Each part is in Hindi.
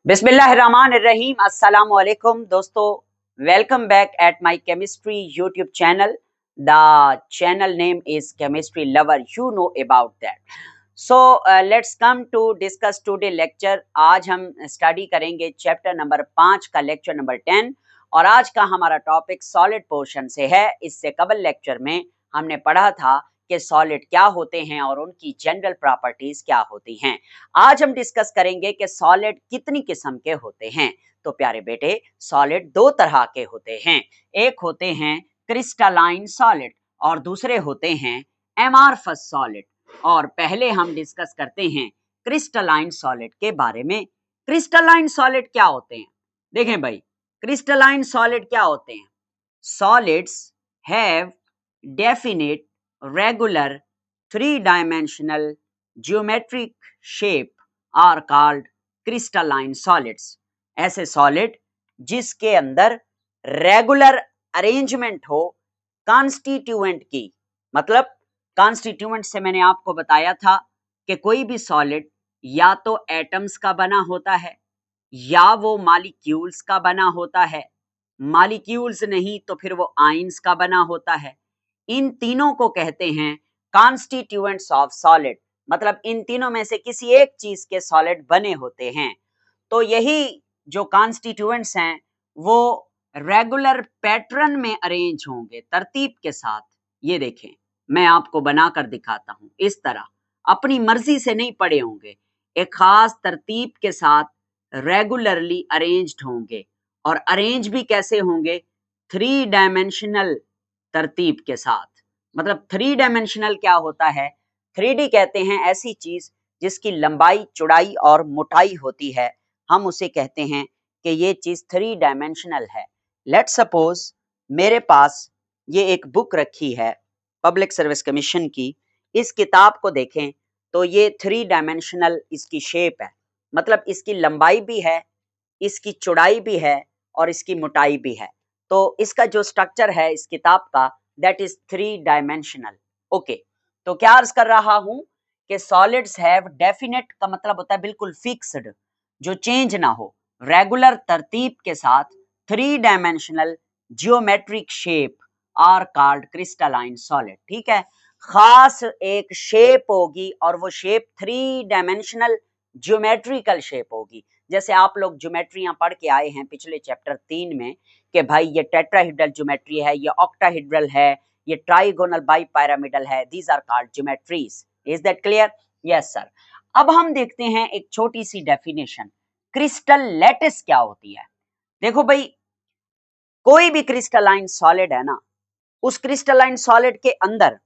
बिस्मिल्लाहिर्रहमानिर्रहीम। अस्सलाम वालेकुम दोस्तों, welcome back at my chemistry YouTube channel. The channel name is chemistry lover, you know about that. So let's come to discuss today lecture. आज हम स्टडी करेंगे चैप्टर नंबर 5 का लेक्चर नंबर 10 और आज का हमारा टॉपिक सॉलिड पोर्शन से है। इससे कबल लेक्चर में हमने पढ़ा था कि सॉलिड क्या होते हैं और उनकी जनरल प्रॉपर्टीज क्या होती हैं। आज हम डिस्कस करेंगे कि सॉलिड कितनी किस्म के होते हैं। तो प्यारे बेटे, सॉलिड दो तरह के होते हैं। एक होते हैं क्रिस्टलाइन सॉलिड और दूसरे होते हैं एमार्फस सॉलिड। और पहले हम डिस्कस करते हैं क्रिस्टलाइन सॉलिड के बारे में। क्रिस्टलाइन सॉलिड क्या होते हैं? देखें भाई, क्रिस्टलाइन सॉलिड क्या होते हैं? Solids have definite regular three dimensional geometric shape are called crystalline solids. ऐसे सॉलिड जिसके अंदर रेगुलर अरेंजमेंट हो कॉन्स्टिट्यूएंट की, मतलब कॉन्स्टिट्यूएंट से मैंने आपको बताया था कि कोई भी सॉलिड या तो एटम्स का बना होता है या वो मॉलिक्यूल्स का बना होता है। मॉलिक्यूल्स नहीं तो फिर वो आयंस का बना होता है। इन तीनों को कहते हैं कॉन्स्टिट्यूएंट्स ऑफ सॉलिड, मतलब इन तीनों में से किसी एक चीज के सॉलिड बने होते हैं। तो यही जो कॉन्स्टिट्यूएंट्स हैं वो रेगुलर पैटर्न में अरेंज होंगे, तरतीब के साथ। ये देखें, मैं आपको बनाकर दिखाता हूं। इस तरह अपनी मर्जी से नहीं पड़े होंगे, एक खास तरतीब के साथ रेगुलरली अरेंज्ड होंगे। और अरेंज भी कैसे होंगे? थ्री डायमेंशनल तरतीब के साथ। मतलब थ्री डायमेंशनल क्या होता है? 3D कहते हैं ऐसी चीज जिसकी लंबाई, चौड़ाई और मोटाई होती है। हम उसे कहते हैं कि ये चीज थ्री डायमेंशनल है। लेट सपोज मेरे पास ये एक बुक रखी है पब्लिक सर्विस कमीशन की। इस किताब को देखें तो ये थ्री डायमेंशनल इसकी शेप है, मतलब इसकी लंबाई भी है, इसकी चौड़ाई भी है और इसकी मोटाई भी है। तो इसका जो स्ट्रक्चर है इस किताब का, that is three dimensional. Okay, तो क्या अर्ज कर रहा हूं कि सॉलिड्स हैव डेफिनेट का मतलब होता है बिल्कुल फिक्स्ड, जो चेंज ना हो, रेगुलर तरतीब के साथ three dimensional geometric shape are called crystalline solid. ठीक है, खास एक शेप होगी और वो shape three dimensional geometrical shape होगी। जैसे आप लोग ज्योमेट्रियां पढ़ के आए हैं पिछले चैप्टर 3 में कि भाई ये टेट्राहेड्रल ज्योमेट्री है, ये ऑक्टाहेड्रल है, ये ट्राइगोनल बाइपिरामिडल है। These are called geometries. Is that clear? Yes sir. अब हम देखते हैं एक छोटी सी डेफिनेशन, क्रिस्टल लैटिस क्या होती है। देखो भाई, कोई भी क्रिस्टलाइन सॉलिड है ना, उस क्रिस्टलाइन सॉलिड के अंदर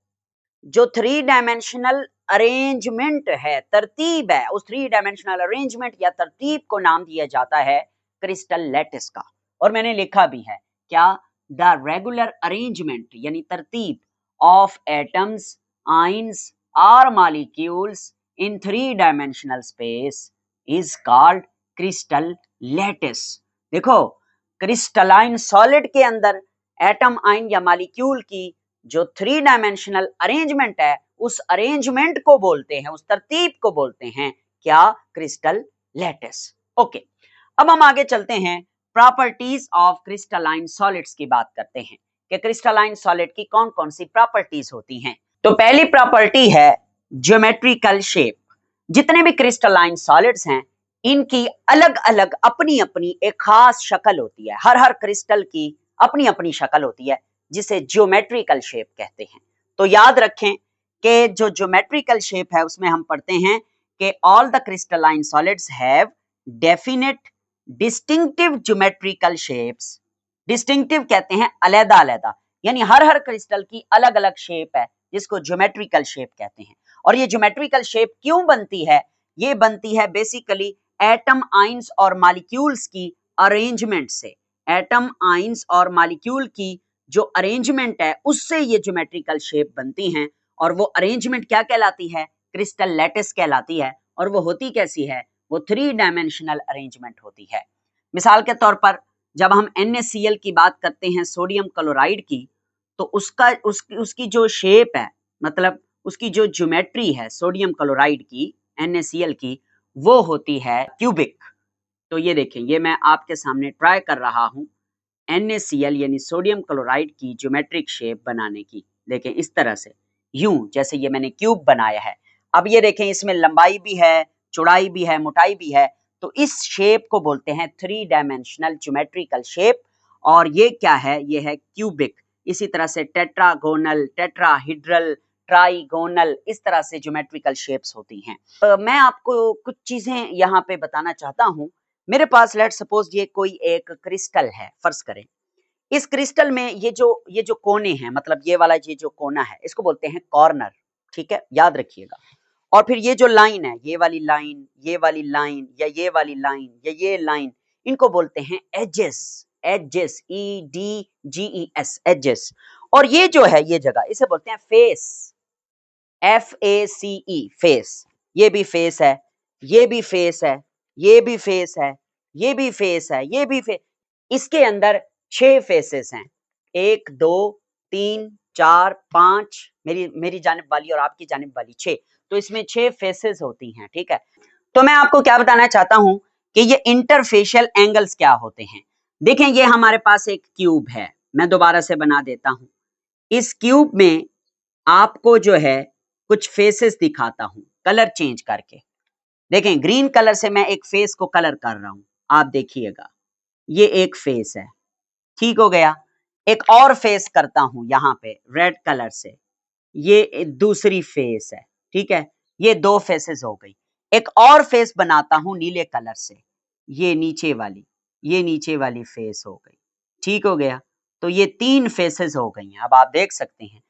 जो थ्री डायमेंशनल अरेंजमेंट है, तरतीब है, उस थ्री डायमेंशनल अरेंजमेंट या तरतीब को नाम दिया जाता है क्रिस्टल लैटिस का। और मैंने लिखा भी है क्या? द रेगुलर अरेंजमेंट यानी तरतीब ऑफ एटम्स, आयंस और molecules in three dimensional space is called crystal lattice. देखो, क्रिस्टलाइन सॉलिड के अंदर एटम, आयन या मॉलिक्यूल की जो थ्री डायमेंशनल अरेंजमेंट है, उस अरेंजमेंट को बोलते हैं, उस तरतीब को बोलते हैं क्या? Crystal lattice. ओके, अब हम आगे चलते हैं, प्रॉपर्टीज ऑफ क्रिस्टलाइन सॉलिड्स की बात करते हैं कि क्रिस्टलाइन सॉलिड की कौन कौन सी प्रॉपर्टीज होती हैं। तो पहली प्रॉपर्टी है ज्योमेट्रिकल शेप। जितने भी क्रिस्टलाइन सॉलिड्स हैं इनकी अलग अलग अपनी अपनी एक खास शक्ल होती है। हर हर क्रिस्टल की अपनी अपनी शक्ल होती है जिसे ज्योमेट्रिकल शेप कहते हैं। तो याद रखें कि जो ज्योमेट्रिकल शेप है उसमें हम पढ़ते हैं कि all the crystalline solids have definite distinctive geometrical shapes. Distinctive कहते हैं अलग अलग, यानी हर हर क्रिस्टल की अलग अलग शेप है जिसको ज्योमेट्रिकल शेप कहते हैं। और ये ज्योमेट्रिकल शेप क्यों बनती है? ये बनती है बेसिकली एटम, आयंस और मॉलिक्यूल्स की अरेंजमेंट से। एटम, आयंस और मॉलिक्यूल की जो अरेंजमेंट है उससे ये ज्योमेट्रिकल शेप बनती हैं। और वो अरेंजमेंट क्या कहलाती है? क्रिस्टल लैटिस कहलाती है। और वो होती कैसी है? वो थ्री डायमेंशनल अरेंजमेंट होती है। मिसाल के तौर पर जब हम NaCl की बात करते हैं, सोडियम क्लोराइड की, तो उसकी जो शेप है, मतलब उसकी जो ज्योमेट्री है सोडियम क्लोराइड की, NaCl की, वो होती है क्यूबिक। तो ये देखें, ये मैं आपके सामने ट्राई कर रहा हूँ NaCl यानी सोडियम क्लोराइड की ज्योमेट्रिक शेप बनाने की। देखें इस तरह से, यूं जैसे ये मैंने क्यूब बनाया है। अब ये देखें, इसमें लंबाई भी है, चौड़ाई भी है, मोटाई भी है। तो इस शेप को बोलते हैं थ्री डायमेंशनल ज्योमेट्रिकल शेप। और ये क्या है? ये है क्यूबिक। इसी तरह से टेट्रागोनल, टेट्राहीड्रल, ट्राइगोनल, इस तरह से ज्योमेट्रिकल शेप्स होती हैं। मैं आपको कुछ चीजें यहाँ पे बताना चाहता हूँ। मेरे पास लेट सपोज ये कोई एक क्रिस्टल है, फर्ज करें। इस क्रिस्टल में ये जो कोने हैं, मतलब ये वाला ये जो कोना है, इसको बोलते हैं कॉर्नर। ठीक है, याद रखिएगा। और फिर ये जो लाइन है, ये वाली लाइन, ये वाली लाइन, या ये वाली लाइन, या ये लाइन, इनको बोलते हैं एजेस। Edges, EDGES, edges. और ये जो है, ये जगह, इसे बोलते हैं फेस। FACE, face. ये भी फेस है, ये भी फेस है, ये भी फेस है, ये भी फेस है, ये भी फेस। इसके अंदर 6 फेसेस हैं। 1 2 3 4 5, मेरी जानिब वाली और आपकी जानिब वाली 6। तो इसमें 6 फेसेस होती हैं। ठीक है, तो मैं आपको क्या बताना चाहता हूं कि ये इंटरफेशियल एंगल्स क्या होते हैं। देखें, ये हमारे पास एक क्यूब है। मैं दोबारा से बना देता हूं। इस क्यूब में आपको जो है कुछ फेसेस दिखाता हूं कलर चेंज करके। देखें, ग्रीन कलर से मैं एक फेस को कलर कर रहा हूं। आप देखिएगा, ये एक फेस है, ठीक हो गया। एक और फेस करता हूं यहां पे रेड कलर से, ये दूसरी फेस है। ठीक है, ये 2 फेसेस हो गई। एक और फेस बनाता हूं नीले कलर से, ये नीचे वाली, ये नीचे वाली फेस हो गई। ठीक हो गया, तो ये 3 फेसेस हो गई हैं। अब आप देख सकते हैं,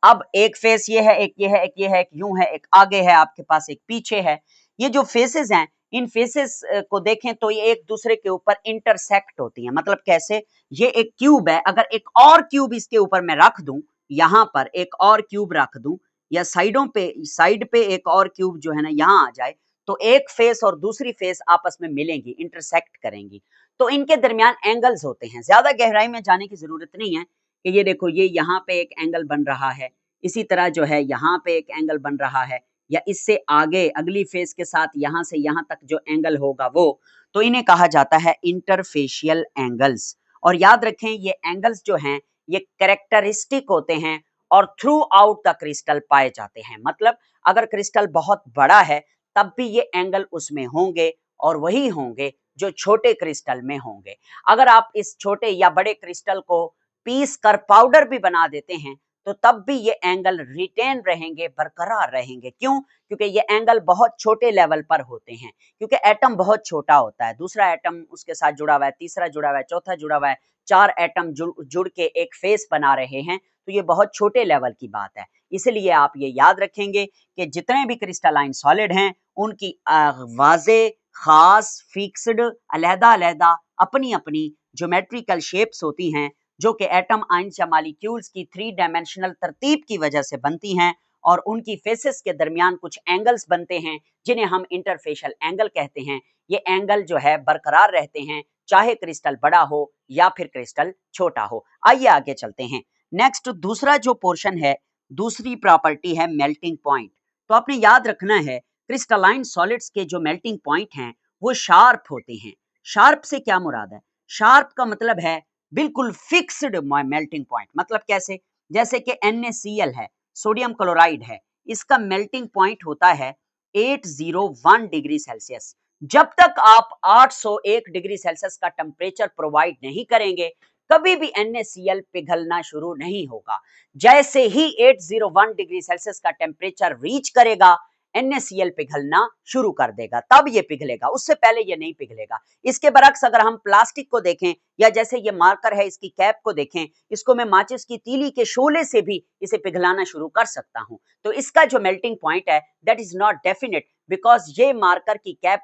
अब एक फेस ये है, एक ये है, एक ये है, एक यूं है, एक आगे है आपके पास, एक पीछे है। ये जो फेसेस हैं, इन फेसेस को देखें तो ये एक दूसरे के ऊपर इंटरसेक्ट होती हैं। मतलब कैसे? ये एक क्यूब है, अगर एक और क्यूब इसके ऊपर मैं रख दूं, यहाँ पर एक और क्यूब रख दूं, या साइडों पे, साइड पे एक और क्यूब जो है ना यहाँ आ जाए, तो एक फेस और दूसरी फेस आपस में मिलेंगी, इंटरसेक्ट करेंगी। तो इनके दरमियान एंगल्स होते हैं। ज्यादा गहराई में जाने की जरूरत नहीं है कि ये देखो, ये यहाँ पे एक एंगल बन रहा है, इसी तरह जो है यहाँ पे एक एंगल बन रहा है, या इससे आगे अगली फेस के साथ यहाँ से यहाँ तक जो एंगल होगा वो, तो इन्हें कहा जाता है इंटरफेशियल एंगल्स। और याद रखें, ये एंगल्स जो हैं ये कैरेक्टरिस्टिक होते हैं और थ्रू आउट द क्रिस्टल पाए जाते हैं। मतलब अगर क्रिस्टल बहुत बड़ा है तब भी ये एंगल उसमें होंगे, और वही होंगे जो छोटे क्रिस्टल में होंगे। अगर आप इस छोटे या बड़े क्रिस्टल को पीस कर पाउडर भी बना देते हैं तो तब भी ये एंगल रिटेन रहेंगे, बरकरार रहेंगे। क्यों? क्योंकि ये एंगल बहुत छोटे लेवल पर होते हैं, क्योंकि एटम बहुत छोटा होता है। दूसरा एटम उसके साथ जुड़ा हुआ है, तीसरा जुड़ा हुआ है, चौथा जुड़ा हुआ है, 4 एटम जुड़ के एक फेस बना रहे हैं। तो ये बहुत छोटे लेवल की बात है। इसलिए आप ये याद रखेंगे कि जितने भी क्रिस्टलाइन सॉलिड हैं उनकी वाजे, खास, फिक्स्ड, अलहदा-अलहदा अपनी-अपनी ज्योमेट्रिकल शेप्स होती हैं, जो कि एटम, आयंस या मॉलिक्यूल्स की 3 डायमेंशनल तरतीब की वजह से बनती हैं। और उनकी फेसेस के दरमियान कुछ एंगल्स बनते हैं जिन्हें हम इंटरफेशियल एंगल कहते हैं। ये एंगल जो है बरकरार रहते हैं, चाहे क्रिस्टल बड़ा हो या फिर क्रिस्टल छोटा हो। आइए आगे चलते हैं। नेक्स्ट, दूसरा जो पोर्शन है, दूसरी प्रॉपर्टी है मेल्टिंग पॉइंट। तो आपने याद रखना है, क्रिस्टलाइन सॉलिड्स के जो मेल्टिंग पॉइंट हैं वो शार्प होते हैं। शार्प से क्या मुराद है? शार्प का मतलब है बिल्कुल फिक्स्ड मेल्टिंग पॉइंट। मतलब कैसे? जैसे कि NaCl है, सोडियम क्लोराइड है, इसका मेल्टिंग पॉइंट होता है 801 डिग्री सेल्सियस। जब तक आप 801 डिग्री सेल्सियस का टेम्परेचर प्रोवाइड नहीं करेंगे, कभी भी NaCl पिघलना शुरू नहीं होगा। जैसे ही 801 डिग्री सेल्सियस का टेम्परेचर रीच करेगा, NaCl पिघलना शुरू कर देगा, तब ये पिघलेगा, उससे पहले ये नहीं पिघलेगा। इसके बरक्स अगर हम प्लास्टिक को देखें, या जैसे ये मार्कर है इसकी कैप को देखें, इसको मैं माचिस की तीली के शोले से भी इसे पिघलाना शुरू कर सकता हूं। तो इसका जो मेल्टिंग पॉइंट है that is not definite, because ये मार्कर की कैप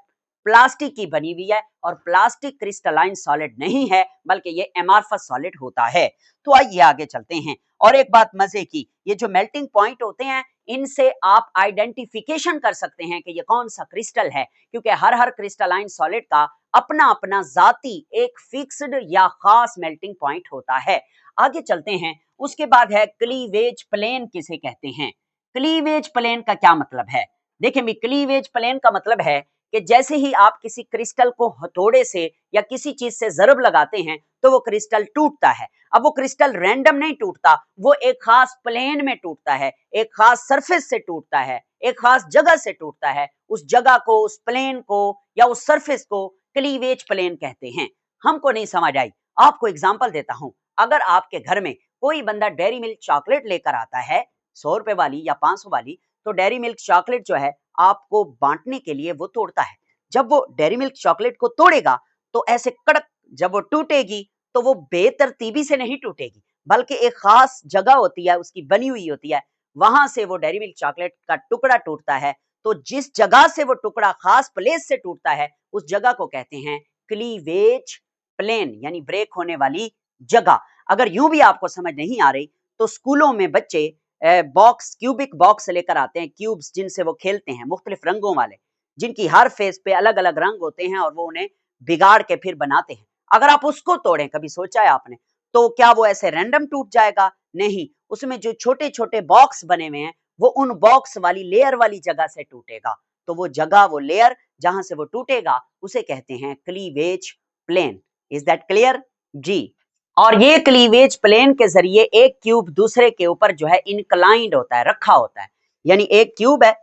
प्लास्टिक की बनी हुई है, और प्लास्टिक क्रिस्टलाइन सॉलिड नहीं है बल्कि ये एमार्फस सॉलिड होता है। तो आइए आगे चलते हैं। और एक बात मजे की, ये जो मेल्टिंग पॉइंट होते हैं इनसे आप आइडेंटिफिकेशन कर सकते हैं कि ये कौन सा क्रिस्टल है, क्योंकि हर क्रिस्टलाइन सॉलिड का अपना अपना जाती एक फिक्स्ड या खास मेल्टिंग पॉइंट होता है। आगे चलते हैं। उसके बाद है क्लीवेज प्लेन किसे कहते हैं? क्लीवेज प्लेन का क्या मतलब है? देखिए, क्लीवेज प्लेन का मतलब है कि जैसे ही आप किसी क्रिस्टल को हथौड़े से या किसी चीज से जरब लगाते हैं तो वो क्रिस्टल टूटता है। अब वो क्रिस्टल रैंडम नहीं टूटता, वो एक खास प्लेन में टूटता है, एक खास सरफेस से टूटता है, एक खास जगह से टूटता है। उस जगह को, उस प्लेन को या उस सरफेस को क्लीवेज प्लेन कहते हैं। हमको नहीं समझ आई, आपको एग्जांपल देता हूं। अगर आपके घर में कोई बंदा डेयरी मिल्क चॉकलेट लेकर आता है 100 रुपए वाली या 500 वाली, तो डेयरी मिल्क चॉकलेट जो है आपको बांटने के लिए वो तोड़ता है। जब वो डेयरी मिल्क चॉकलेट को तोड़ेगा तो ऐसे कड़क, जब वो टूटेगी तो वो बेतरतीबी से नहीं टूटेगी, बल्कि एक खास जगह होती है, उसकी बनी हुई होती है, वहां से वो डेयरी मिल्क चॉकलेट का टुकड़ा टूटता है। तो जिस जगह से वो टुकड़ा खास प्लेस से टूटता है उस जगह को कहते हैं क्लीवेज प्लेन, यानी ब्रेक होने वाली जगह। अगर यूं भी आपको समझ नहीं आ रही तो स्कूलों में बच्चे बॉक्स, क्यूबिक बॉक्स लेकर आते हैं, क्यूब्स जिनसे वो खेलते हैं, मुख्तलिफ रंगों वाले, जिनकी हर फेस पे अलग अलग रंग होते हैं और वो उन्हें बिगाड़ के फिर बनाते हैं। अगर आप उसको तोड़ें, कभी सोचा है आपने, तो क्या वो ऐसे रैंडम टूट जाएगा? नहीं, उसमें जो छोटे छोटे बॉक्स बने हुए हैं वो उन बॉक्स वाली लेयर वाली जगह से टूटेगा। तो वो जगह, वो लेयर जहां से वो टूटेगा उसे कहते हैं cleavage plane. Is that clear जी? और ये क्लीवेज प्लेन के जरिए एक क्यूब दूसरे के ऊपर जो है इंक्लाइंड होता है, रखा होता है। यानी एक क्यूब है,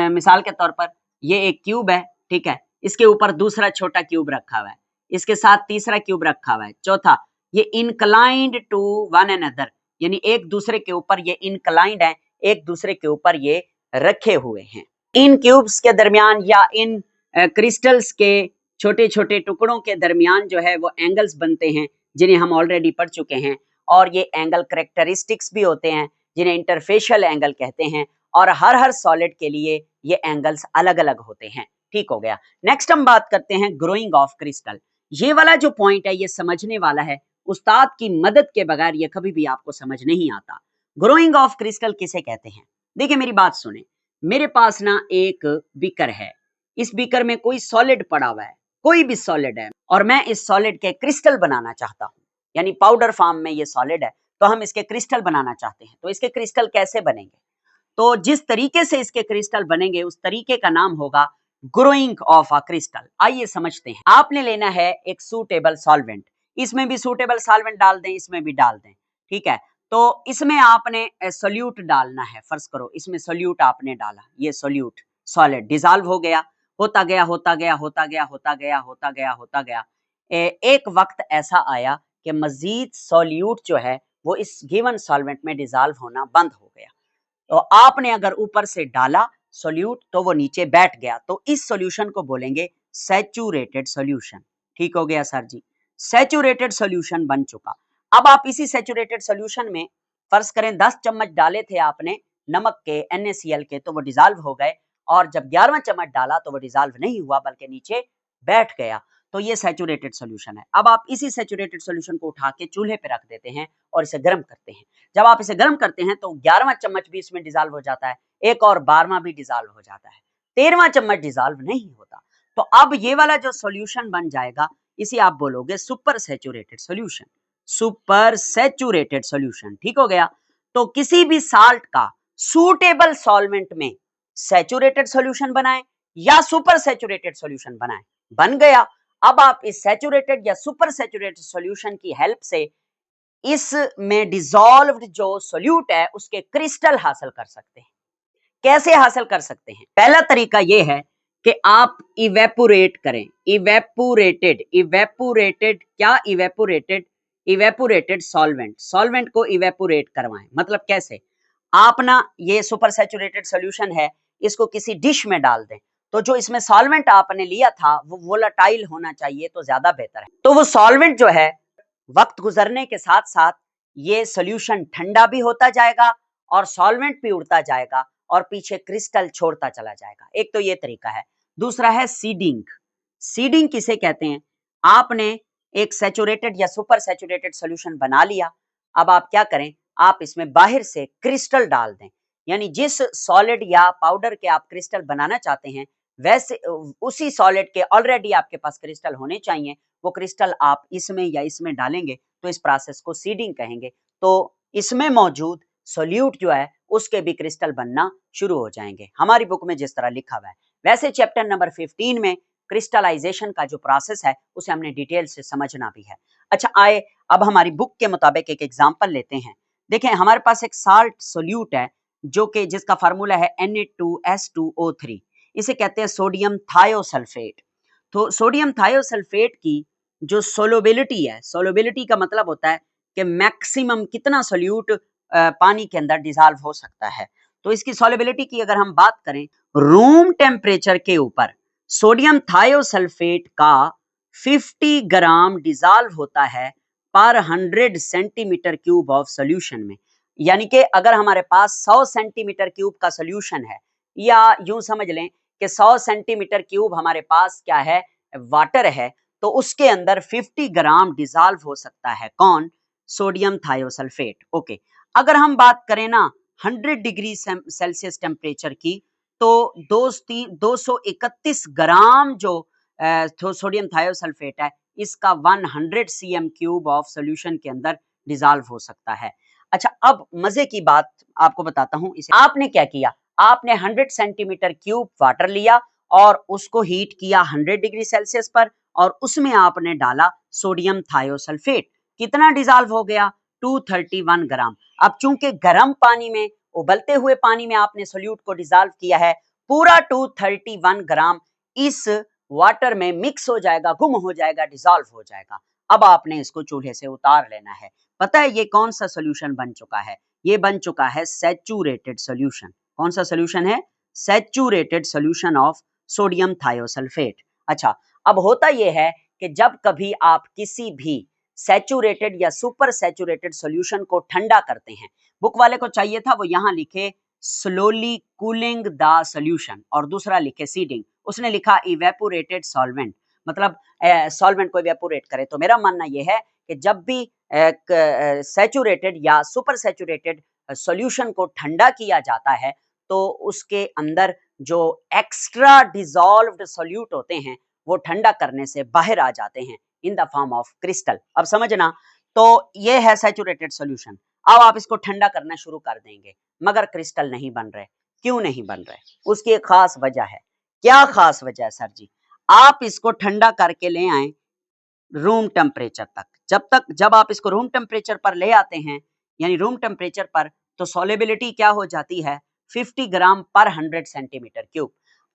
मिसाल के तौर पर ये एक क्यूब है, ठीक है, इसके ऊपर दूसरा छोटा क्यूब रखा हुआ है, इसके साथ तीसरा क्यूब रखा हुआ है, चौथा, ये इंक्लाइंड टू वन अनदर, यानी एक दूसरे के ऊपर ये इंक्लाइंड है, एक दूसरे के ऊपर ये रखे हुए हैं। इन क्यूब्स के दरमियान या इन क्रिस्टल्स के छोटे छोटे टुकड़ों के दरमियान जो है वो एंगल्स बनते हैं, जिन्हें हम ऑलरेडी पढ़ चुके हैं। और ये एंगल करेक्टरिस्टिक्स भी होते हैं, जिन्हें इंटरफेशियल एंगल कहते हैं। और हर हर सॉलिड के लिए ये एंगल्स अलग अलग होते हैं। ठीक हो गया। नेक्स्ट हम बात करते हैं ग्रोइंग ऑफ क्रिस्टल। ये वाला जो पॉइंट है ये समझने वाला है, उस्ताद की मदद के बगैर ये कभी भी आपको समझ नहीं आता। ग्रोइंग ऑफ क्रिस्टल किसे कहते हैं? देखिए मेरी बात सुने, मेरे पास ना एक बीकर है, इस बीकर में कोई सॉलिड पड़ा हुआ है, कोई भी सॉलिड है, और मैं इस सॉलिड के क्रिस्टल बनाना चाहता हूं, यानी पाउडर फॉर्म में ये सॉलिड है, तो हम इसके क्रिस्टल बनाना चाहते हैं। तो इसके क्रिस्टल कैसे बनेंगे? तो जिस तरीके से इसके क्रिस्टल बनेंगे उस तरीके का नाम होगा ग्रोइंग ऑफ अ क्रिस्टल। आइए समझते हैं। आपने लेना है एक सूटेबल सॉल्वेंट, इसमें भी सूटेबल सॉल्वेंट डाल दें, इसमें भी डाल दें, ठीक है। तो इसमें आपने सोल्यूट डालना है। फर्ज करो इसमें सोल्यूट आपने डाला, ये सोल्यूट सॉलिड डिसॉल्व हो गया, होता गया होता गया होता गया होता गया होता गया होता गया। एक वक्त ऐसा आया कि मजीद सोल्यूट जो है वो इस गिवन सॉल्वेंट में डिसॉल्व होना बंद हो गया। तो आपने अगर ऊपर से डाला सोल्यूट तो वो नीचे बैठ गया, तो इस सॉल्यूशन को बोलेंगे सैचुरेटेड सॉल्यूशन। ठीक हो गया सर जी, सैचुरेटेड सॉल्यूशन बन चुका। अब आप इसी सैचुरेटेड सॉल्यूशन में फर्ज करें 10 चम्मच डाले थे आपने नमक के, NaCl के, तो वो डिसॉल्व हो गए, और जब 11वां चम्मच डाला तो वो डिसॉल्व नहीं हुआ बल्कि नीचे बैठ गया। तो ये सैचुरेटेड सॉल्यूशन है। अब आप इसी सैचुरेटेड सॉल्यूशन को उठा के चूल्हे पे रख देते हैं और इसे गर्म करते हैं। जब आप इसे गर्म करते हैं तो 11वां चम्मच भी इसमें डिसॉल्व हो जाता है, एक और 12वां भी डिसॉल्व हो जाता है, 13वां चम्मच डिसॉल्व नहीं होता। तो अब ये वाला जो सॉल्यूशन बन जाएगा इसे आप बोलोगे super saturated solution. Super saturated solution, ठीक हो गया। तो किसी भी साल्ट का सूटेबल सॉल्वेंट में सैचुरेटेड सॉल्यूशन बनाएं या सुपर सैचुरेटेड सॉल्यूशन बनाएं, बन गया। अब आप इस सैचुरेटेड या सुपर सैचुरेटेड सॉल्यूशन की हेल्प से इसमें डिसॉल्व्ड जो सोल्यूट है उसके क्रिस्टल हासिल कर सकते हैं। कैसे हासिल कर सकते हैं? पहला तरीका यह है कि आप इवेपोरेट करें। इवेपोरेटेड, इवेपोरेटेड क्या? इवेपोरेटेड, इवेपोरेटेड सॉल्वेंट, सॉल्वेंट को इवेपोरेट करवाएं। मतलब कैसे? आप ना ये सुपर सैचुरेटेड सॉल्यूशन है, इसको किसी डिश में डाल दें, तो जो इसमें सॉल्वेंट आपने लिया था वो वोलेटाइल होना चाहिए, तो ज्यादा बेहतर है। तो वो सॉल्वेंट जो है वक्त गुजरने के साथ साथ ये सोल्यूशन ठंडा भी होता जाएगा और सॉल्वेंट भी उड़ता जाएगा और पीछे क्रिस्टल छोड़ता चला जाएगा। एक तो ये तरीका है। दूसरा है सीडिंग। सीडिंग किसे कहते हैं? आपने एक सैचुरेटेड या सुपर सैचुरेटेड सॉल्यूशन बना लिया, अब आप क्या करें, आप इसमें बाहर से क्रिस्टल डाल दें, यानी जिस सॉलिड या पाउडर के आप क्रिस्टल बनाना चाहते हैं वैसे उसी सॉलिड के ऑलरेडी आपके पास क्रिस्टल होने चाहिए, वो क्रिस्टल आप इसमें या इसमें डालेंगे, तो इस प्रोसेस को सीडिंग कहेंगे। तो इसमें मौजूद सोल्यूट जो है उसके भी क्रिस्टल बनना शुरू हो जाएंगे, हमारी बुक में जिस तरह लिखा हुआ है। वैसे चैप्टर नंबर 15 में क्रिस्टलाइजेशन का जो प्रोसेस है उसे हमने डिटेल से समझना भी है। अच्छा आए अब हमारी बुक के मुताबिक एक एग्जांपल लेते हैं। देखें हमारे पास एक साल्ट सोल्यूट है जो कि जिसका फार्मूला है Na2S2O3। इसे कहते हैं सोडियम थायोसल्फेट। तो सोडियम थायोसल्फेट की जो सोलोबिलिटी है, सोलोबिलिटी का मतलब होता है कि मैक्सिमम कितना सोल्यूट पानी के अंदर डिसॉल्व हो सकता है। तो इसकी सोलोबिलिटी की अगर हम बात करें, रूम टेम्परेचर के ऊपर सोडियम थायोसल्फेट का 50 ग्राम डिसॉल्व होता है पर 100 सेंटीमीटर क्यूब ऑफ सोल्यूशन में। यानी कि अगर हमारे पास 100 सेंटीमीटर क्यूब का सोल्यूशन है, या यूं समझ लें कि 100 सेंटीमीटर क्यूब हमारे पास क्या है, वाटर है, तो उसके अंदर 50 ग्राम डिसॉल्व हो सकता है। कौन? Sodium thiosulphate. ओके, अगर हम बात करें ना 100 डिग्री सेल्सियस टेम्परेचर की, तो 231 ग्राम जो सोडियम थायोसल्फेट है इसका 100 cm क्यूब ऑफ सोल्यूशन के अंदर डिसॉल्व हो सकता है। अच्छा अब मजे की बात आपको बताता हूं। इसे आपने क्या किया, आपने 100 सेंटीमीटर क्यूब वाटर लिया और उसको हीट किया 100 डिग्री सेल्सियस पर, और उसमें आपने डाला सोडियम थायोसल्फेट। कितना डिसॉल्व हो गया? 231 ग्राम। अब चूंकि गर्म पानी में, उबलते हुए पानी में आपने सोल्यूट को डिसॉल्व किया है, पूरा 231 ग्राम इस वाटर में मिक्स हो जाएगा, गुम हो जाएगा, डिसॉल्व हो जाएगा। अब आपने इसको चूल्हे से उतार लेना है। पता है ये कौन सा सोल्यूशन बन चुका है? ये बन चुका है सैचुरेटेड सोल्यूशन। कौन सा सोल्यूशन है? Saturated solution of sodium thiosulphate. अच्छा अब होता यह है कि जब कभी आप किसी भी सैचुरेटेड या सुपर सैचुरेटेड सॉल्यूशन को ठंडा करते हैं, बुक वाले को चाहिए था वो यहां लिखे स्लोली कूलिंग द सॉल्यूशन और दूसरा लिखे सीडिंग, उसने लिखा इवेपोरेटेड सॉल्वेंट, मतलब सॉल्वेंट को इवेपोरेट करे। तो मेरा मानना यह है कि जब भी सैचुरेटेड या सुपर सैचुरेटेड सॉल्यूशन को ठंडा किया जाता है तो उसके अंदर जो एक्स्ट्रा डिसॉल्व्ड सॉल्यूट होते हैं वो ठंडा करने से बाहर आ जाते हैं in the form of crystal. अब समझना, तो ये है सैचुरेटेड सॉल्यूशन। अब आप इसको ठंडा करना शुरू कर देंगे मगर क्रिस्टल नहीं बन रहे। क्यों नहीं बन रहे? उसकी एक खास वजह है। क्या खास वजह है सर जी? आप इसको ठंडा करके ले आए रूम टेम्परेचर तक। जब आप इसको रूम टेम्परेचर पर ले आते हैं, यानी रूम टेम्परेचर पर, तो सॉल्युबिलिटी क्या हो जाती है? 50 ग्राम पर 100 सेंटीमीटर क्यूब।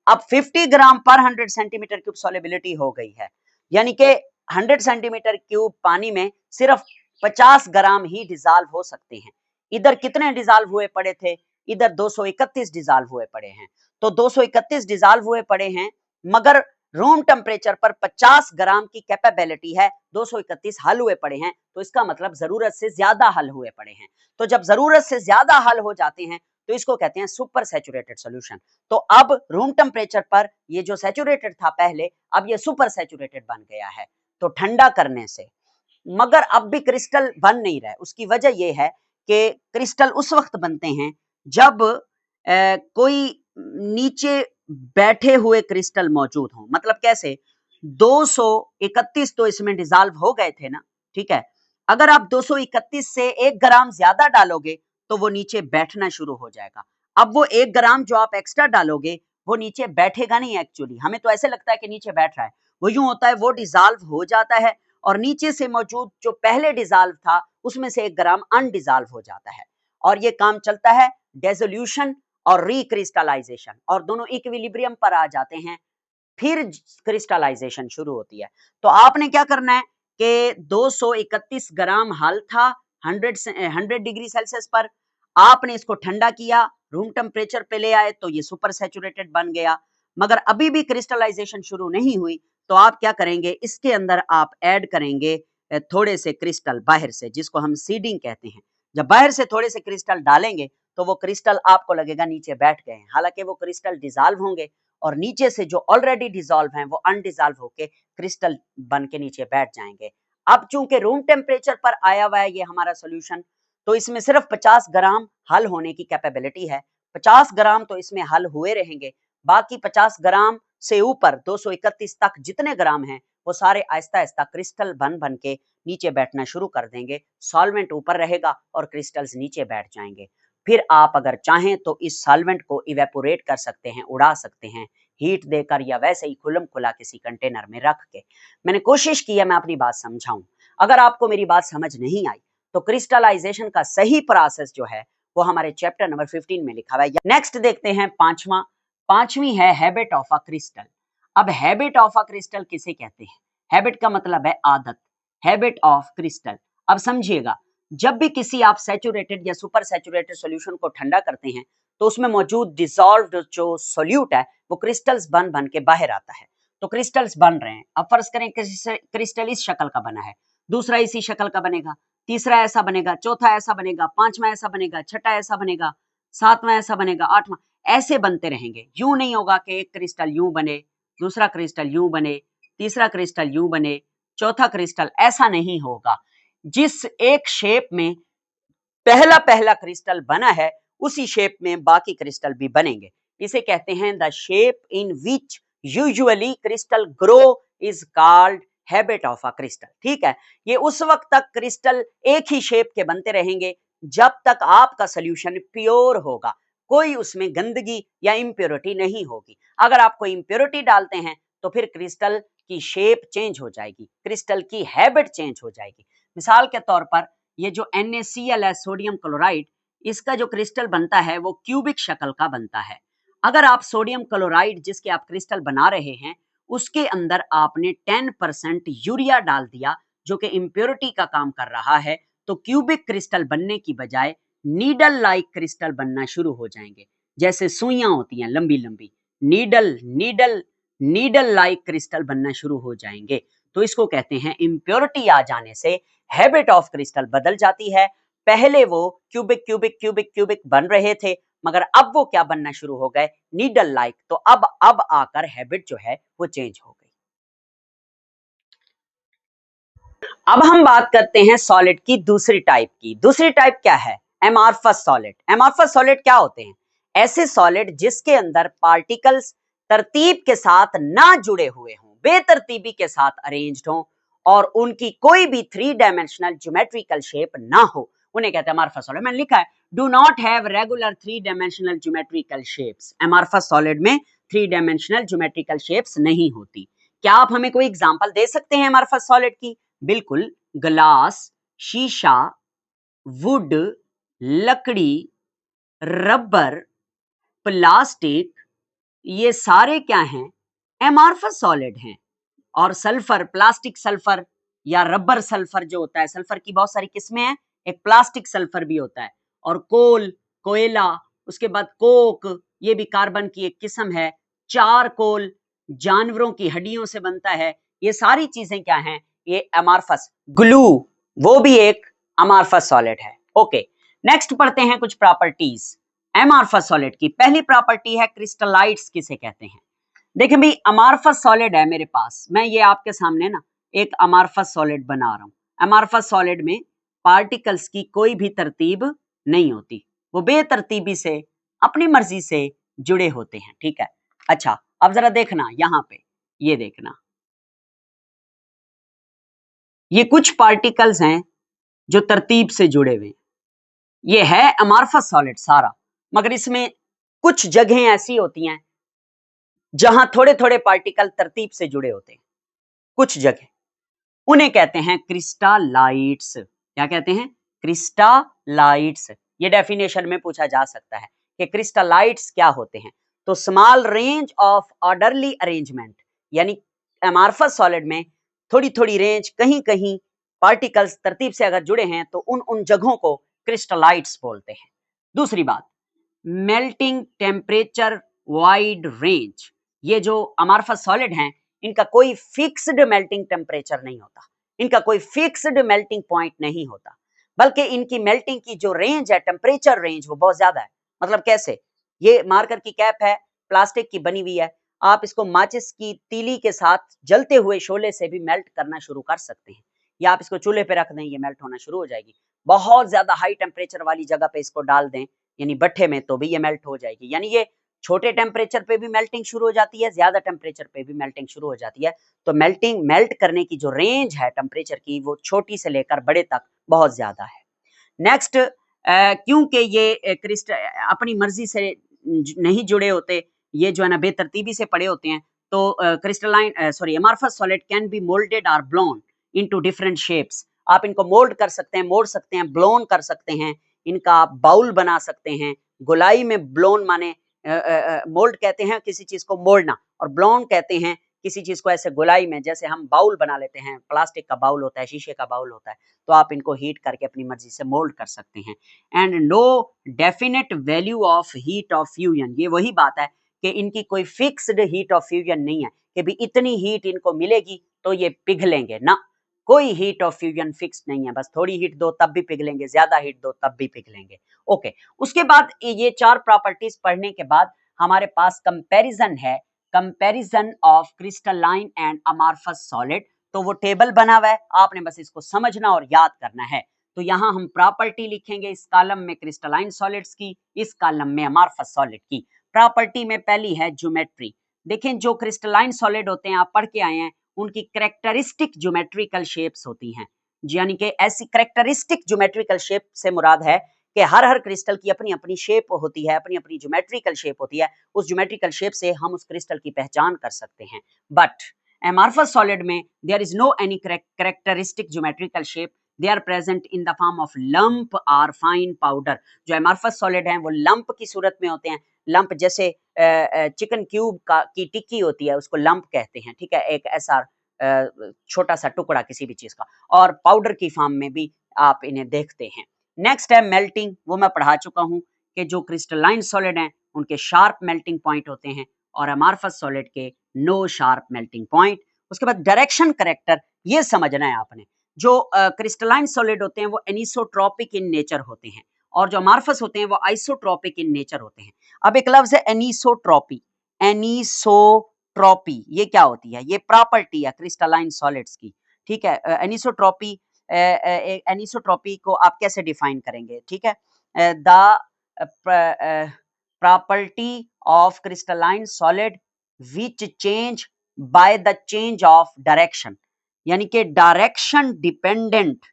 अब 50 ग्राम पर 100 सेंटीमीटर क्यूब सॉल्युबिलिटी हो गई है, यानी कि 100 सेंटीमीटर क्यूब पानी में सिर्फ 50 ग्राम ही डिसॉल्व हो सकते हैं। इधर कितने डिसॉल्व हुए पड़े थे? इधर 231 डिसॉल्व हुए पड़े हैं। तो 231 डिसॉल्व हुए पड़े हैं, मगर रूम टेम्परेचर पर 50 ग्राम की कैपेबिलिटी है, 231 हल हुए पड़े हैं, तो इसका मतलब जरूरत से ज्यादा हल हुए पड़े हैं। तो जब जरूरत से ज्यादा हल हो जाते हैं तो इसको कहते हैं सुपर सैचुरेटेड सॉल्यूशन। तो अब रूम टेम्परेचर पर ये जो सैचुरेटेड था पहले, अब ये सुपर सैचुरेटेड बन गया है तो ठंडा करने से। मगर अब भी क्रिस्टल बन नहीं रहा है। उसकी वजह यह है कि क्रिस्टल उस वक्त बनते हैं जब कोई नीचे बैठे हुए क्रिस्टल मौजूद हो। मतलब कैसे? 231 तो इसमें डिसॉल्व हो गए थे ना, ठीक है। अगर आप 231 से 1 ग्राम ज्यादा डालोगे तो वो नीचे बैठना शुरू हो जाएगा। अब वो 1 ग्राम जो आप एक्स्ट्रा डालोगे वो नीचे बैठेगा नहीं। एक्चुअली हमें तो ऐसे लगता है कि नीचे बैठ रहा है, वो यूं होता है, वो डिसॉल्व हो जाता है और नीचे से मौजूद जो पहले डिसॉल्व था उसमें से 1 ग्राम अनडिसॉल्व हो जाता है। और ये काम चलता है डेसोल्यूशन और रिक्रिस्टलाइजेशन, और दोनों इक्विलिब्रियम पर आ जाते हैं, फिर क्रिस्टलाइजेशन शुरू होती है। तो आपने क्या करना है कि 231 ग्राम हल था 100 डिग्री सेल्सियस पर, आपने इसको ठंडा किया, रूम टेम्परेचर पे ले आए तो ये सुपर सैचुरेटेड बन गया। मगर अभी भी क्रिस्टलाइजेशन शुरू नहीं हुई, तो आप क्या करेंगे? इसके अंदर आप ऐड करेंगे थोड़े से क्रिस्टल बाहर से, जिसको हम सीडिंग कहते हैं। जब बाहर से थोड़े से क्रिस्टल डालेंगे तो वो क्रिस्टल आपको लगेगा नीचे बैठ गए हैं, हालांकि वो क्रिस्टल डिसॉल्व होंगे और नीचे से जो ऑलरेडी डिसॉल्व हैं वो अनडिसॉल्व होके क्रिस्टल बन के नीचे बैठ जाएंगे। अब चूंकि रूम टेम्परेचर पर आया हुआ है ये हमारा सोल्यूशन, तो इसमें सिर्फ 50 ग्राम हल होने की कैपेबिलिटी है। 50 ग्राम तो इसमें हल हुए रहेंगे, बाकी 50 ग्राम से ऊपर 231 तक जितने ग्राम हैं वो सारे आहिस्ता आहिस्ता क्रिस्टल बन बन के नीचे बैठना शुरू कर देंगे। सॉल्वेंट ऊपर रहेगा और क्रिस्टल्स नीचे बैठ जाएंगे। फिर आप अगर चाहें तो इस सॉल्वेंट को इवेपोरेट कर सकते हैं, उड़ा सकते हैं, हीट देकर या वैसे ही खुलम खुला किसी कंटेनर में रख के। मैंने कोशिश की है मैं अपनी बात समझाऊं। अगर आपको मेरी बात समझ नहीं आई तो क्रिस्टलाइजेशन का सही प्रोसेस जो है वो हमारे चैप्टर नंबर 15 में लिखा हुआ है। नेक्स्ट देखते हैं पांचवी है हैबिट ऑफ अ क्रिस्टल। अब हैबिट ऑफ अ क्रिस्टल किसे कहते हैं? हैबिट का मतलब है आदत, हैबिट ऑफ क्रिस्टल। अब समझिएगा, जब भी किसी आप सैचुरेटेड या सुपर सैचुरेटेड सॉल्यूशन को ठंडा करते हैं तो उसमें मौजूद डिसॉल्व्ड जो सोल्यूट है वो क्रिस्टल्स बन बन के बाहर आता है। तो क्रिस्टल्स बन रहे हैं। अब फर्ज करें क्रिस्टल इस शक्ल का बना है, दूसरा इसी शक्ल का बनेगा, तीसरा ऐसा बनेगा, चौथा ऐसा बनेगा, पांचवा ऐसा बनेगा, छठा ऐसा बनेगा, सातवां ऐसा बनेगा, आठवां, ऐसे बनते रहेंगे। यूं नहीं होगा कि एक क्रिस्टल यूं बने, दूसरा क्रिस्टल यूं बने, तीसरा क्रिस्टल यूं बने, चौथा क्रिस्टल, ऐसा नहीं होगा। जिस एक शेप में पहला पहला क्रिस्टल बना है उसी शेप में बाकी क्रिस्टल भी बनेंगे। इसे कहते हैं the shape in which usually crystal grow is called habit of a crystal. ठीक है, ये उस वक्त तक क्रिस्टल एक ही शेप के बनते रहेंगे जब तक आपका सोल्यूशन प्योर होगा, कोई उसमें गंदगी या इंप्योरिटी नहीं होगी। अगर आप कोई इंप्योरिटी डालते हैं तो फिर क्रिस्टल की शेप चेंज हो जाएगी, क्रिस्टल की हैबिट चेंज हो जाएगी। मिसाल के तौर पर ये जो NaCl है, सोडियम क्लोराइड, इसका जो क्रिस्टल बनता है वो क्यूबिक शक्ल का बनता है। अगर आप सोडियम क्लोराइड जिसके आप क्रिस्टल बना रहे हैं उसके अंदर आपने 10% यूरिया डाल दिया जो कि इंप्योरिटी का काम कर रहा है, तो क्यूबिक क्रिस्टल बनने की बजाय नीडल लाइक क्रिस्टल बनना शुरू हो जाएंगे। जैसे सुइयां होती हैं लंबी लंबी, needle needle needle like crystal बनना शुरू हो जाएंगे। तो इसको कहते हैं इम्प्योरिटी आ जाने से हैबिट ऑफ क्रिस्टल बदल जाती है। पहले वो क्यूबिक क्यूबिक क्यूबिक क्यूबिक बन रहे थे मगर अब वो क्या बनना शुरू हो गए? Needle like. तो अब आकर हैबिट जो है वो चेंज हो गई। अब हम बात करते हैं सॉलिड की दूसरी टाइप की। दूसरी टाइप क्या है? Amorphous solid. एमॉर्फस सॉलिड क्या होते हैं? ऐसे सॉलिड जिसके अंदर पार्टिकल्स तरतीब के साथ ना जुड़े हुए हों, बेतरतीबी के साथ अरेंज्ड हों और उनकी कोई भी 3 डायमेंशनल ज्योमेट्रिकल शेप ना हो, उन्हें कहते हैं एमॉर्फस सॉलिड। मैंने लिखा है do not have regular 3 dimensional geometrical shapes. Amorphous solid में 3 डायमेंशनल ज्योमेट्रिकल शेप्स नहीं होती। क्या आप हमें कोई एग्जांपल दे सकते हैं एमॉर्फस सॉलिड की? बिल्कुल, ग्लास, शीशा, वुड, लकड़ी, रबर, प्लास्टिक, ये सारे क्या हैं? एमॉर्फस सॉलिड हैं। और सल्फर, प्लास्टिक सल्फर या रबर सल्फर जो होता है, सल्फर की बहुत सारी किस्में हैं, एक प्लास्टिक सल्फर भी होता है। और कोल, कोयला, उसके बाद कोक, ये भी कार्बन की एक किस्म है। चारकोल जानवरों की हड्डियों से बनता है। ये सारी चीजें क्या हैं? ये अमार्फस। ग्लू, वो भी एक अमार्फस सॉलिड है। ओके, नेक्स्ट पढ़ते हैं कुछ प्रॉपर्टीज अमार्फस सॉलिड की। पहली प्रॉपर्टी है क्रिस्टलाइट्स किसे कहते हैं। देखिए भाई, अमार्फस सॉलिड है मेरे पास, मैं ये आपके सामने ना एक अमार्फस सॉलिड बना रहा हूं। अमार्फस सॉलिड में पार्टिकल्स की कोई भी तरतीब नहीं होती, वो बेतरतीबी से अपनी मर्जी से जुड़े होते हैं। ठीक है, अच्छा अब जरा देखना यहां पे, ये देखना, ये कुछ पार्टिकल्स हैं जो तरतीब से जुड़े हुए हैं। ये है अमार्फस सॉलिड सारा, मगर इसमें कुछ जगहें ऐसी होती हैं जहां थोड़े थोड़े पार्टिकल तरतीब से जुड़े होते हैं। कुछ जगह उन्हें कहते हैं क्रिस्टलाइट्स। क्या कहते हैं? क्रिस्टलाइट्स। ये डेफिनेशन में पूछा जा सकता है कि क्रिस्टलाइट्स क्या होते हैं। तो small range of orderly arrangement, यानी अमार्फस सॉलिड में थोड़ी थोड़ी रेंज, कहीं कहीं पार्टिकल्स तरतीब से अगर जुड़े हैं तो उन जगहों को क्रिस्टलाइट्स बोलते हैं। दूसरी बात, मेल्टिंग टेम्परेचर वाइड रेंज। ये जो अमार्फस सॉलिड हैं इनका कोई फिक्स्ड मेल्टिंग टेम्परेचर नहीं होता, इनका कोई फिक्स्ड मेल्टिंग पॉइंट नहीं होता, बल्कि इनकी मेल्टिंग की जो रेंज है, टेम्परेचर रेंज, वो बहुत ज्यादा है। मतलब कैसे? ये मार्कर की कैप है, प्लास्टिक की बनी हुई है, आप इसको माचिस की तीली के साथ जलते हुए शोले से भी मेल्ट करना शुरू कर सकते हैं, या आप इसको चूल्हे पे रख दें, ये मेल्ट होना शुरू हो जाएगी। बहुत ज्यादा हाई टेम्परेचर वाली जगह पे इसको डाल दें, यानी भट्ठे में, तो भी ये मेल्ट हो जाएगी। यानी ये छोटे टेम्परेचर पे भी मेल्टिंग शुरू हो जाती है, ज्यादा टेम्परेचर पे भी मेल्टिंग शुरू हो जाती है। तो मेल्ट करने की जो रेंज है टेम्परेचर की, वो छोटी से लेकर बड़े तक बहुत ज्यादा है। नेक्स्ट, क्योंकि ये क्रिस्टल अपनी मर्जी से नहीं जुड़े होते, ये जो है ना बेतरतीबी से पड़े होते हैं, तो crystalline sorry amorphous solid can be moulded और ब्लोन इनटू डिफरेंट शेप्स। आप इनको मोल्ड कर सकते हैं, मोड़ सकते हैं, ब्लोन कर सकते हैं, इनका आप बाउल बना सकते हैं। गोलाई में ब्लोन माने मोल्ड कहते हैं किसी चीज को मोड़ना, और ब्लोन कहते हैं किसी चीज को ऐसे गोलाई में, जैसे हम बाउल बना लेते हैं, प्लास्टिक का बाउल होता है, शीशे का बाउल होता है, तो आप इनको हीट करके अपनी मर्जी से मोल्ड कर सकते हैं। And no definite value of heat of fusion, ये वही बात है कि इनकी कोई फिक्स्ड हीट ऑफ फ्यूजन नहीं है कि भी इतनी हीट इनको मिलेगी तो ये पिघलेंगे ना, कोई हीट ऑफ फ्यूजन फिक्स नहीं है, बस थोड़ी हीट दो तब भी पिघलेंगे, ज्यादा हीट दो तब भी पिघलेंगे। ओके, उसके बाद ये 4 प्रॉपर्टीज पढ़ने के बाद हमारे पास कंपैरिजन है, comparison of crystalline and amorphous solid. तो वो टेबल बना हुआ है, आपने बस इसको समझना और याद करना है। तो यहाँ हम प्रॉपर्टी लिखेंगे, इस कॉलम में क्रिस्टलाइन सॉलिड्स की, इस कॉलम में अमॉर्फस सॉलिड की। प्रॉपर्टी में पहली है ज्योमेट्री। देखें जो क्रिस्टलाइन सॉलिड होते हैं, आप पढ़ के आए हैं, उनकी कैरेक्टरिस्टिक ज्योमेट्रिकल शेप्स होती हैं, यानी कि ऐसी कैरेक्टरिस्टिक ज्योमेट्रिकल शेप से मुराद है कि हर क्रिस्टल की अपनी अपनी शेप होती है, अपनी अपनी ज्योमेट्रिकल शेप होती है, उस ज्योमेट्रिकल शेप से हम उस क्रिस्टल की पहचान कर सकते हैं। बट amorphous solid में there is no any characteristic geometrical shape, they are present in the form of lump or fine powder। जो amorphous solid हैं वो लंप की सूरत में होते हैं, लंप जैसे चिकन क्यूब का की टिक्की होती है उसको लंप कहते हैं, ठीक है, एक ऐसा छोटा सा टुकड़ा किसी भी चीज का, और पाउडर की फॉर्म में भी आप इन्हें देखते हैं। नेक्स्ट है मेल्टिंग, वो मैं पढ़ा चुका हूं कि जो क्रिस्टलाइन सॉलिड हैं उनके शार्प मेल्टिंग पॉइंट होते हैं और अमॉर्फस सॉलिड के नो शार्प मेल्टिंग पॉइंट। उसके बाद डायरेक्शन करेक्टर, ये समझना है आपने, जो क्रिस्टलाइन सॉलिड होते हैं वो एनिसोट्रॉपिक इन नेचर होते हैं और जो अमॉर्फस होते हैं वो आइसोट्रॉपिक इन नेचर होते हैं। अब एक लफ्ज है एनिसोट्रॉपी, एनिसोट्रॉपी ये क्या होती है? ये प्रॉपर्टी है क्रिस्टलाइन सॉलिड्स की, ठीक है। एनिसोट्रॉपी, एनिसोट्रॉपी को आप कैसे डिफाइन करेंगे? ठीक है, the property of crystalline solid which change by the change of direction, यानी कि direction dependent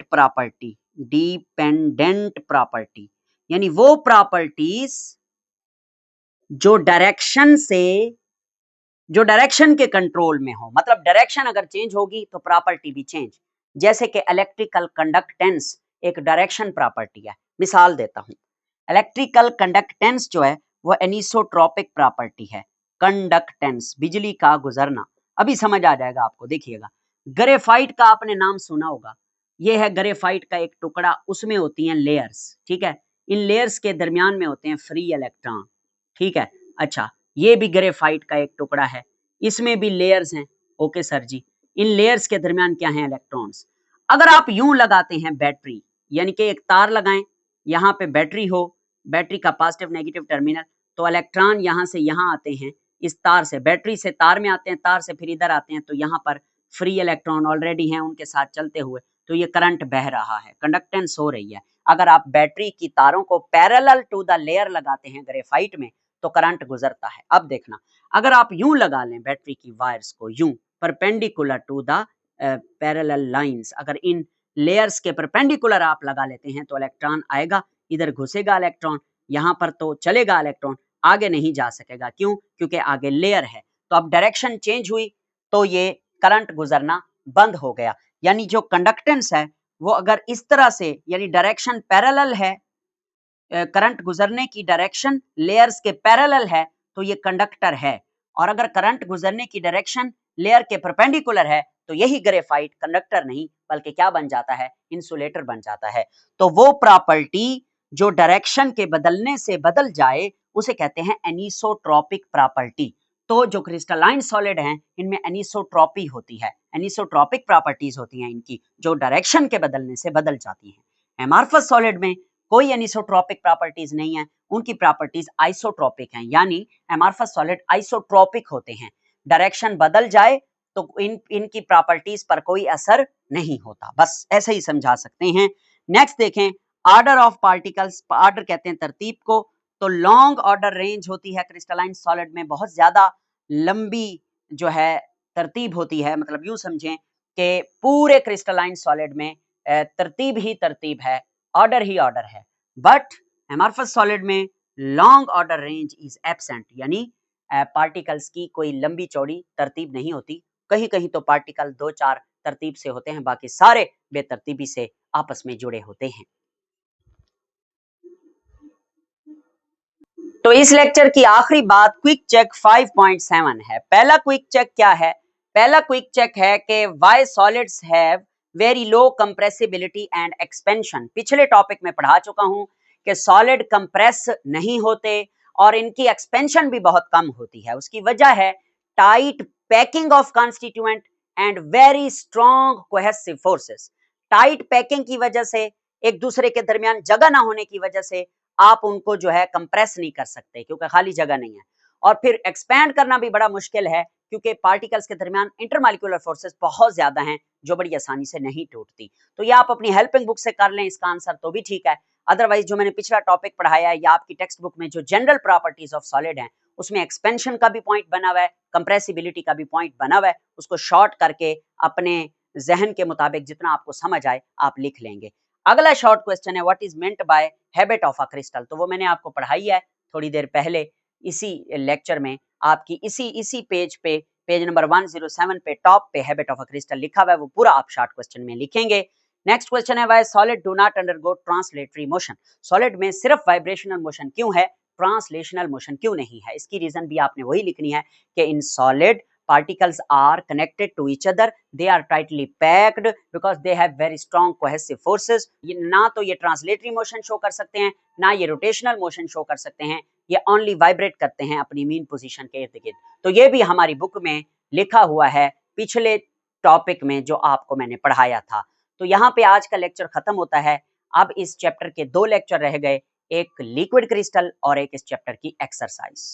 property, dependent property यानी वो प्रॉपर्टीज जो डायरेक्शन के कंट्रोल में हो, मतलब डायरेक्शन अगर चेंज होगी तो प्रॉपर्टी भी चेंज। जैसे कि इलेक्ट्रिकल कंडक्टेंस एक डायरेक्शन प्रॉपर्टी है। मिसाल देता हूं, इलेक्ट्रिकल कंडक्टेंस जो है वो एनिसोट्रॉपिक प्रॉपर्टी है। कंडक्टेंस बिजली का गुजरना, अभी समझ आ जाएगा आपको, देखिएगा। ग्रेफाइट का आपने नाम सुना होगा, ये है ग्रेफाइट का एक टुकड़ा, उसमें होती हैं लेयर्स, ठीक है, इन लेयर्स के दरमियान में होते हैं फ्री इलेक्ट्रॉन, ठीक है। अच्छा, ये भी ग्रेफाइट का एक टुकड़ा है, इसमें भी लेयर्स हैं। ओके सर जी, इन लेयर्स के दरमियान क्या है? इलेक्ट्रॉन्स। अगर आप यूं लगाते हैं बैटरी, यानी कि एक तार लगाएं, यहाँ पे बैटरी हो, बैटरी का पॉजिटिव नेगेटिव टर्मिनल, तो इलेक्ट्रॉन यहाँ से यहाँ आते हैं, इस तार से, बैटरी से तार में आते हैं, तार से फिर इधर आते हैं, तो यहाँ पर फ्री इलेक्ट्रॉन ऑलरेडी हैं उनके साथ चलते हुए, तो ये करंट बह रहा है, कंडक्टेंस हो रही है। अगर आप बैटरी की तारों को पैरेलल टू द लेयर लगाते हैं ग्रेफाइट में तो करंट गुजरता है। अब देखना, अगर आप यूं लगा लें बैटरी की वायर्स को यूं perpendicular to the parallel lines, अगर इन लेयर्स के परपेंडिकुलर आप लगा लेते हैं तो इलेक्ट्रॉन आएगा, इधर घुसेगा इलेक्ट्रॉन, यहाँ पर तो चलेगा इलेक्ट्रॉन, आगे नहीं जा सकेगा। क्यों? क्योंकि आगे लेयर है। तो अब डायरेक्शन चेंज हुई तो ये करंट गुजरना बंद हो गया। यानी जो कंडक्टेंस है वो अगर इस तरह से, यानी डायरेक्शन पैरेलल है, करंट गुजरने की डायरेक्शन लेयर्स के पैरेलल है तो ये कंडक्टर है, और अगर करंट गुजरने की डायरेक्शन लेयर के परपेंडिकुलर है तो यही ग्रेफाइट कंडक्टर नहीं बल्कि क्या बन जाता है? इंसुलेटर बन जाता है। तो वो प्रॉपर्टी जो डायरेक्शन के बदलने से बदल जाए उसे कहते हैं एनिसोट्रॉपिक प्रॉपर्टी। तो जो क्रिस्टलाइन सॉलिड हैं इनमें एनिसोट्रॉपी होती है, एनिसोट्रॉपिक प्रॉपर्टीज होती हैं इनकी, जो डायरेक्शन के बदलने से बदल जाती हैं। एमॉर्फस सॉलिड में कोई एनिसोट्रॉपिक प्रॉपर्टीज नहीं है, उनकी प्रॉपर्टीज आइसोट्रॉपिक हैं, यानी एमॉर्फस सॉलिड आइसोट्रॉपिक होते हैं। डायरेक्शन बदल जाए तो इनकी प्रॉपर्टीज पर कोई असर नहीं होता, बस ऐसे ही समझा सकते हैं। नेक्स्ट देखें, ऑर्डर ऑफ पार्टिकल्स, ऑर्डर कहते हैं तरतीब को। तो लॉन्ग ऑर्डर रेंज होती है क्रिस्टलाइन सॉलिड में, बहुत ज्यादा लंबी जो है तरतीब होती है, मतलब यूं समझें कि पूरे क्रिस्टलाइन सॉलिड में तरतीब ही तरतीब है, ऑर्डर ही ऑर्डर है। बट एमॉर्फस सॉलिड में long order range is absent, यानी पार्टिकल्स की कोई लंबी चौड़ी तरतीब नहीं होती। कहीं कहीं तो पार्टिकल 2-4 तरतीब से होते हैं, बाकी सारे बेतरतीबी से आपस में जुड़े होते हैं। तो इस लेक्चर की आखिरी बात क्विक चेक 5.7 है। पहला क्विक चेक क्या है? पहला क्विक चेक है कि why solids have very low compressibility and expansion. पिछले टॉपिक में पढ़ा चुका हूं कि सॉलिड कंप्रेस नहीं होते और इनकी एक्सपेंशन भी बहुत कम होती है। उसकी वजह है tight packing of constituent and very strong cohesive forces. Tight packing की वजह से, एक दूसरे के दरमियान जगह ना होने की वजह से आप उनको जो है कंप्रेस नहीं कर सकते क्योंकि खाली जगह नहीं है। और फिर एक्सपैंड करना भी बड़ा मुश्किल है क्योंकि पार्टिकल्स के दरमियान इंटरमॉलिक्यूलर फोर्सेस बहुत ज्यादा हैं जो बड़ी आसानी से नहीं टूटती। तो ये आप अपनी हेल्पिंग बुक से कर लें इसका आंसर तो भी ठीक है। अदरवाइज जो मैंने पिछला टॉपिक पढ़ाया है या आपकी टेक्स्ट बुक में जो जनरल प्रॉपर्टीज ऑफ सॉलिड है उसमें एक्सपेंशन का भी पॉइंट बना हुआ है, कंप्रेसिबिलिटी का भी पॉइंट बना हुआ है, उसको शॉर्ट करके अपने जहन के मुताबिक जितना आपको समझ आए आप लिख लेंगे। अगला शॉर्ट क्वेश्चन है what is meant by habit of a crystal. तो वो मैंने आपको पढ़ाई है थोड़ी देर पहले इसी लेक्चर में। आपकी इसी पेज पे, पेज नंबर 107 पे टॉप पे हैबिट ऑफ अ क्रिस्टल लिखा हुआ है, वो पूरा आप शॉर्ट क्वेश्चन में लिखेंगे। नेक्स्ट क्वेश्चन है why solid do not undergo translatory motion. Solid में सिर्फ वाइब्रेशनल मोशन क्यों है, ट्रांसलेशनल मोशन क्यों नहीं है? इसकी रीजन भी आपने वही लिखनी है कि in solid particles are connected to each other, they are tightly packed because they have very strong cohesive forces। ये ना तो ये ट्रांसलेटरी मोशन शो कर सकते हैं ना ये रोटेशनल मोशन शो कर सकते हैं, ये ओनली वाइब्रेट करते हैं अपनी मीन पोजीशन के इर्द गिर्द। तो ये भी हमारी बुक में लिखा हुआ है पिछले टॉपिक में जो आपको मैंने पढ़ाया था। तो यहाँ पे आज का लेक्चर खत्म होता है। अब इस चैप्टर के 2 लेक्चर रह गए, एक लिक्विड क्रिस्टल और एक इस चैप्टर की एक्सरसाइज।